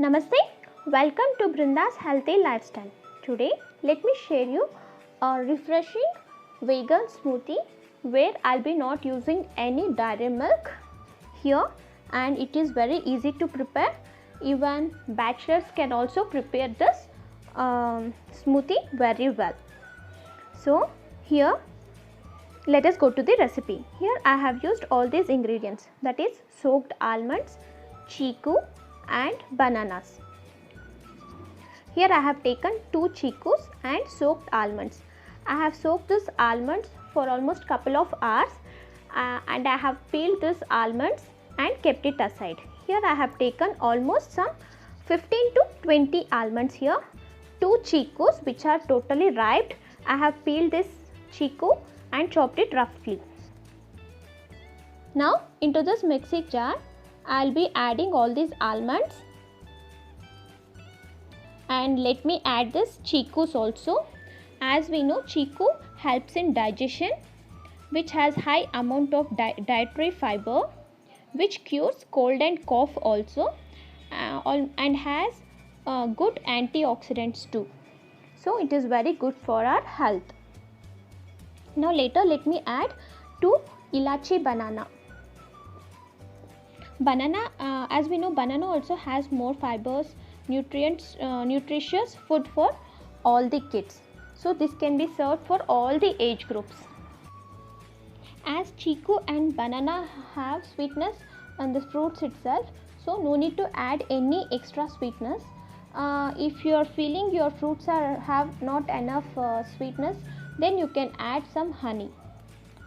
Namaste, welcome to Brinda's Healthy Lifestyle. Today let me share you a refreshing vegan smoothie where I'll be not using any dairy milk here, and it is very easy to prepare. Even bachelors can also prepare this smoothie very well. So here let us go to the recipe. Here I have used all these ingredients, that is soaked almonds, chiku and bananas. Here I have taken 2 chikus and soaked almonds. I have soaked these almonds for almost couple of hours and I have peeled these almonds and kept it aside. Here I have taken almost some 15 to 20 almonds here, 2 chikus which are totally ripe. I have peeled this chiku and chopped it roughly. Now into this mixing jar I will be adding all these almonds, and let me add this chikus also. As we know, chiku helps in digestion, which has high amount of dietary fiber, which cures cold and cough also, and has good antioxidants too. So it is very good for our health. Now later let me add 2 ilachi banana. Banana, as we know, banana also has more fibers, nutrients, nutritious food for all the kids. So this can be served for all the age groups. As chiku and banana have sweetness and the fruits itself, so no need to add any extra sweetness. If you are feeling your fruits have not enough sweetness, then you can add some honey.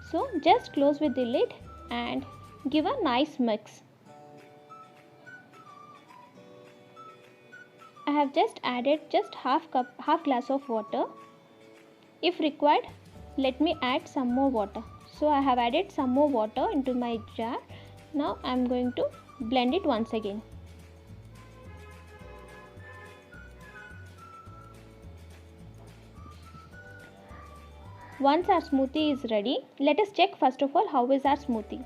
So just close with the lid and give a nice mix. I have just added just half glass of water. If required, let me add some more water. So I have added some more water into my jar. Now I am going to blend it once again. Once our smoothie is ready, let us check first of all how is our smoothie.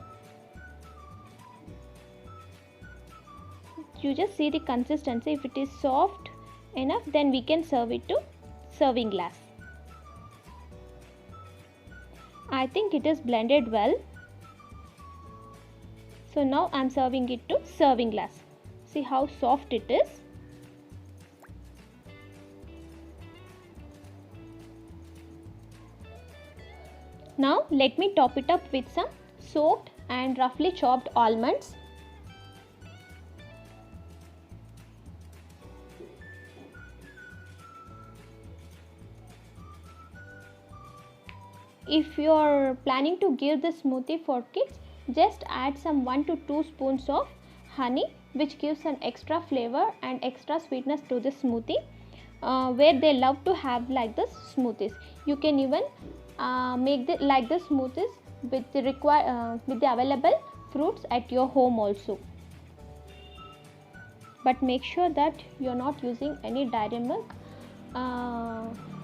You just see the consistency. If it is soft enough, then we can serve it to serving glass. I think it is blended well. So now I am serving it to serving glass. See how soft it is. Now let me top it up with some soaked and roughly chopped almonds. If you are planning to give this smoothie for kids, just add some 1 to 2 spoons of honey, which gives an extra flavor and extra sweetness to the smoothie, where they love to have like this smoothies. You can even make like this smoothies with the available fruits at your home also. But make sure that you are not using any dairy milk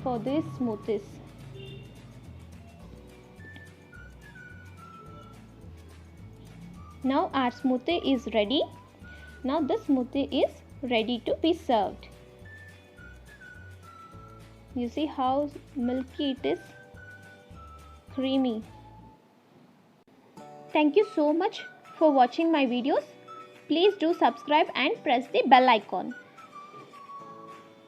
for these smoothies. Now our smoothie is ready. Now the smoothie is ready to be served. You see how milky it is, creamy. Thank you so much for watching my videos. Please do subscribe and press the bell icon.